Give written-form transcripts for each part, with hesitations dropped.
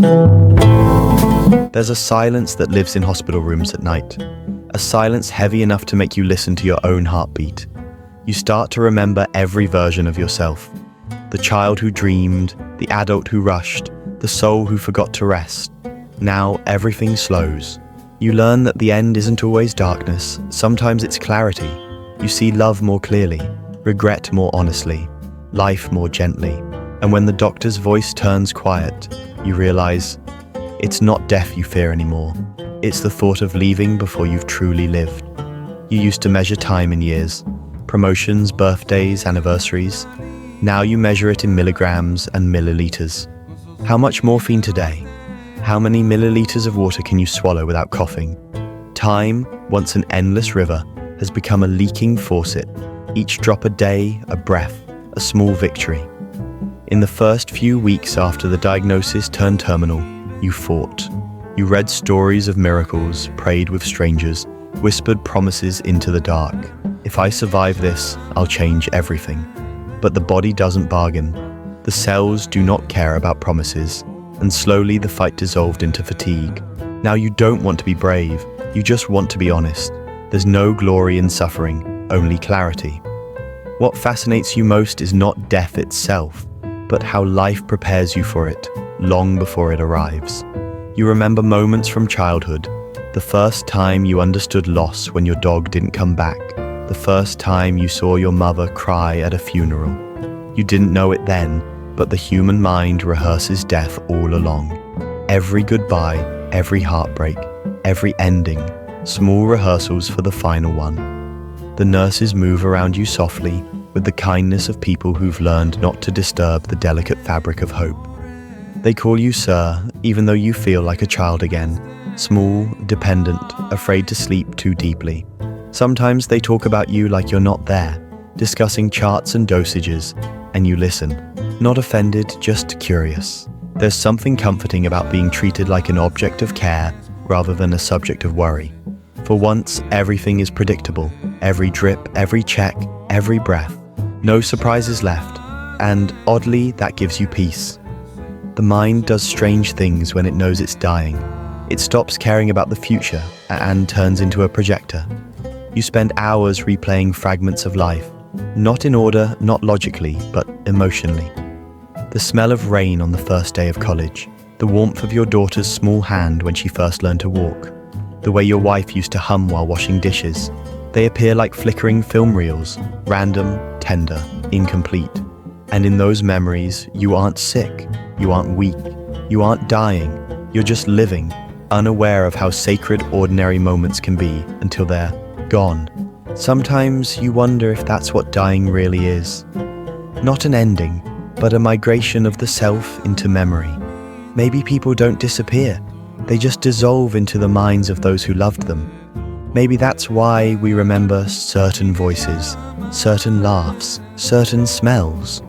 There's a silence that lives in hospital rooms at night, a silence heavy enough to make you listen to your own heartbeat. You start to remember every version of yourself. The child who dreamed, the adult who rushed, the soul who forgot to rest. Now everything slows. You learn that the end isn't always darkness, sometimes it's clarity. You see love more clearly, regret more honestly, life more gently. And when the doctor's voice turns quiet, you realize it's not death you fear anymore. It's the thought of leaving before you've truly lived. You used to measure time in years, promotions, birthdays, anniversaries. Now you measure it in milligrams and milliliters. How much morphine today? How many milliliters of water can you swallow without coughing? Time, once an endless river, has become a leaking faucet. Each drop a day, a breath, a small victory. In the first few weeks after the diagnosis turned terminal, you fought. You read stories of miracles, prayed with strangers, whispered promises into the dark. If I survive this, I'll change everything. But the body doesn't bargain. The cells do not care about promises, and slowly the fight dissolved into fatigue. Now you don't want to be brave, you just want to be honest. There's no glory in suffering, only clarity. What fascinates you most is not death itself, but how life prepares you for it, long before it arrives. You remember moments from childhood, the first time you understood loss when your dog didn't come back, the first time you saw your mother cry at a funeral. You didn't know it then, but the human mind rehearses death all along. Every goodbye, every heartbreak, every ending, small rehearsals for the final one. The nurses move around you softly, with the kindness of people who've learned not to disturb the delicate fabric of hope. They call you sir, even though you feel like a child again, small, dependent, afraid to sleep too deeply. Sometimes they talk about you like you're not there, discussing charts and dosages, and you listen, not offended, just curious. There's something comforting about being treated like an object of care rather than a subject of worry. For once, everything is predictable, every drip, every check, every breath. No surprises left, and oddly, that gives you peace. The mind does strange things when it knows it's dying. It stops caring about the future and turns into a projector. You spend hours replaying fragments of life, not in order, not logically, but emotionally. The smell of rain on the first day of college, the warmth of your daughter's small hand when she first learned to walk, the way your wife used to hum while washing dishes. They appear like flickering film reels, random, tender, incomplete. And in those memories, you aren't sick, you aren't weak, you aren't dying, you're just living, unaware of how sacred ordinary moments can be until they're gone. Sometimes you wonder if that's what dying really is. Not an ending, but a migration of the self into memory. Maybe people don't disappear, they just dissolve into the minds of those who loved them. Maybe that's why we remember certain voices, certain laughs, certain smells.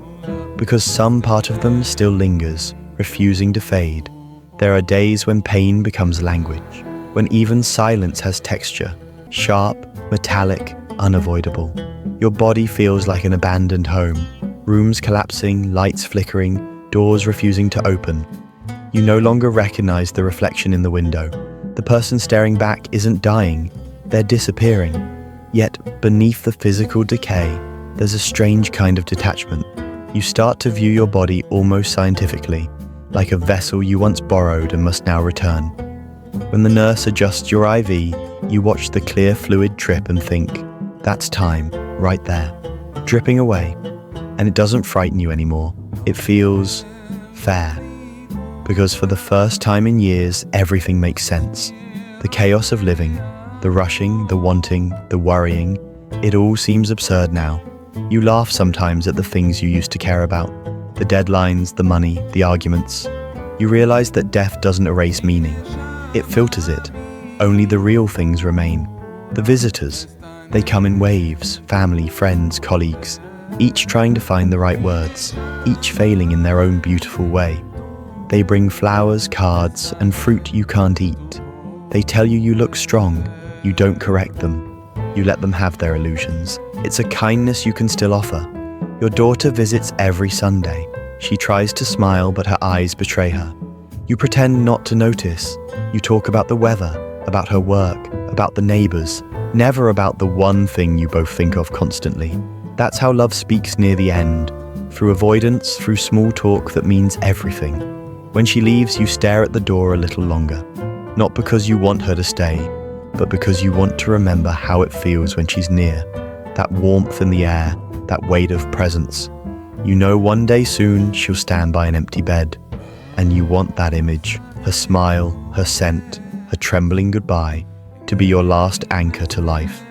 Because some part of them still lingers, refusing to fade. There are days when pain becomes language, when even silence has texture, sharp, metallic, unavoidable. Your body feels like an abandoned home, rooms collapsing, lights flickering, doors refusing to open. You no longer recognize the reflection in the window. The person staring back isn't dying, they're disappearing. Yet, beneath the physical decay, there's a strange kind of detachment. You start to view your body almost scientifically, like a vessel you once borrowed and must now return. When the nurse adjusts your IV, you watch the clear fluid drip and think, that's time, right there, dripping away. And it doesn't frighten you anymore. It feels fair. Because for the first time in years, everything makes sense. The chaos of living, the rushing, the wanting, the worrying, it all seems absurd now. You laugh sometimes at the things you used to care about, the deadlines, the money, the arguments. You realize that death doesn't erase meaning. It filters it. Only the real things remain. The visitors, they come in waves, family, friends, colleagues, each trying to find the right words, each failing in their own beautiful way. They bring flowers, cards, and fruit you can't eat. They tell you you look strong. You don't correct them. You let them have their illusions. It's a kindness you can still offer. Your daughter visits every Sunday. She tries to smile, but her eyes betray her. You pretend not to notice. You talk about the weather, about her work, about the neighbors, never about the one thing you both think of constantly. That's how love speaks near the end, through avoidance, through small talk that means everything. When she leaves, you stare at the door a little longer, not because you want her to stay, but because you want to remember how it feels when she's near, that warmth in the air, that weight of presence. You know one day soon she'll stand by an empty bed, and you want that image, her smile, her scent, her trembling goodbye, to be your last anchor to life.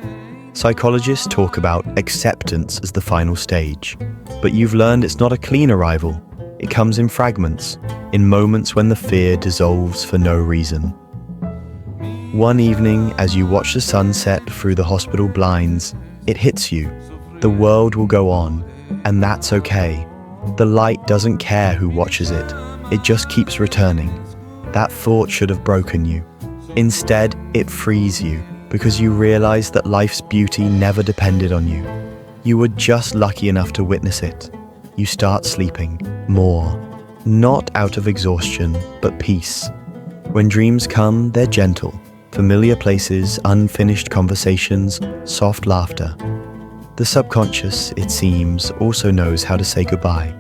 Psychologists talk about acceptance as the final stage, but you've learned it's not a clean arrival. It comes in fragments, in moments when the fear dissolves for no reason. One evening, as you watch the sun set through the hospital blinds, it hits you. The world will go on, and that's okay. The light doesn't care who watches it. It just keeps returning. That thought should have broken you. Instead, it frees you, because you realize that life's beauty never depended on you. You were just lucky enough to witness it. You start sleeping more, not out of exhaustion, but peace. When dreams come, they're gentle. Familiar places, unfinished conversations, soft laughter. The subconscious, it seems, also knows how to say goodbye.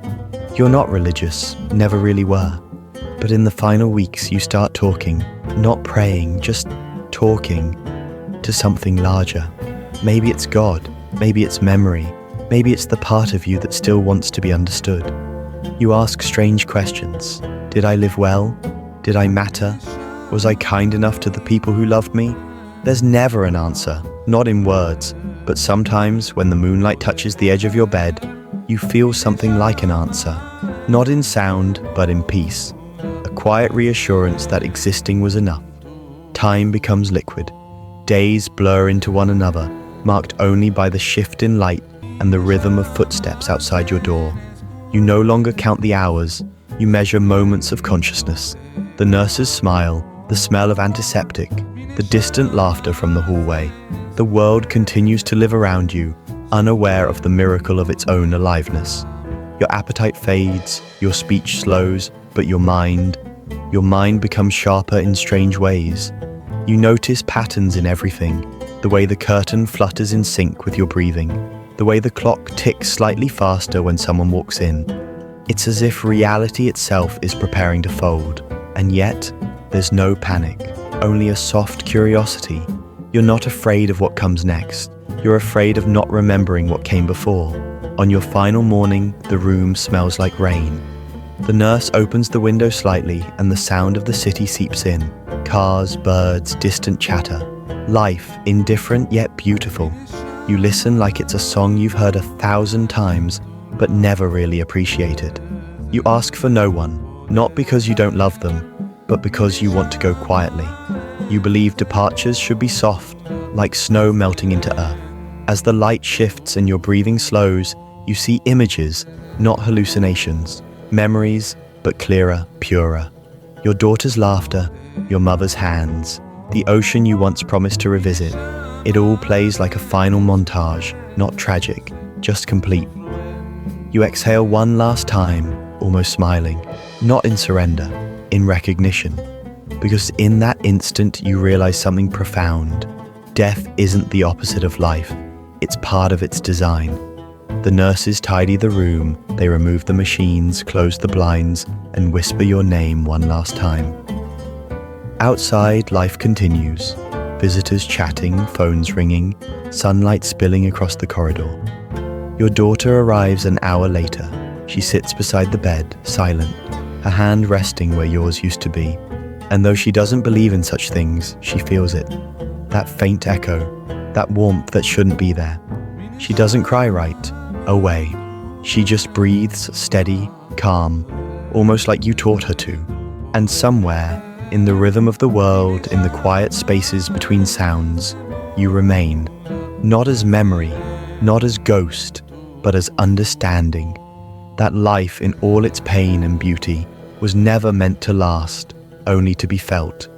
You're not religious, never really were. But in the final weeks, you start talking, not praying, just talking to something larger. Maybe it's God, maybe it's memory, maybe it's the part of you that still wants to be understood. You ask strange questions. Did I live well? Did I matter? Was I kind enough to the people who loved me? There's never an answer, not in words, but sometimes when the moonlight touches the edge of your bed, you feel something like an answer, not in sound, but in peace. A quiet reassurance that existing was enough. Time becomes liquid. Days blur into one another, marked only by the shift in light and the rhythm of footsteps outside your door. You no longer count the hours, you measure moments of consciousness. The nurse's smile, the smell of antiseptic, the distant laughter from the hallway. The world continues to live around you, unaware of the miracle of its own aliveness. Your appetite fades, your speech slows, but your mind becomes sharper in strange ways. You notice patterns in everything, the way the curtain flutters in sync with your breathing, the way the clock ticks slightly faster when someone walks in. It's as if reality itself is preparing to fold, and yet there's no panic, only a soft curiosity. You're not afraid of what comes next. You're afraid of not remembering what came before. On your final morning, the room smells like rain. The nurse opens the window slightly and the sound of the city seeps in. Cars, birds, distant chatter. Life, indifferent yet beautiful. You listen like it's a song you've heard 1,000 times, but never really appreciated. You ask for no one, not because you don't love them, but because you want to go quietly. You believe departures should be soft, like snow melting into earth. As the light shifts and your breathing slows, you see images, not hallucinations. Memories, but clearer, purer. Your daughter's laughter, your mother's hands, the ocean you once promised to revisit. It all plays like a final montage, not tragic, just complete. You exhale one last time, almost smiling, not in surrender, in recognition. Because in that instant you realize something profound. Death isn't the opposite of life, it's part of its design. The nurses tidy the room, they remove the machines, close the blinds, and whisper your name one last time. Outside, life continues. Visitors chatting, phones ringing, sunlight spilling across the corridor. Your daughter arrives an hour later. She sits beside the bed, silent, her hand resting where yours used to be. And though she doesn't believe in such things, she feels it. That faint echo, that warmth that shouldn't be there. She doesn't cry right away. She just breathes steady, calm, almost like you taught her to. And somewhere, in the rhythm of the world, in the quiet spaces between sounds, you remain, not as memory, not as ghost, but as understanding. That life in all its pain and beauty was never meant to last, only to be felt.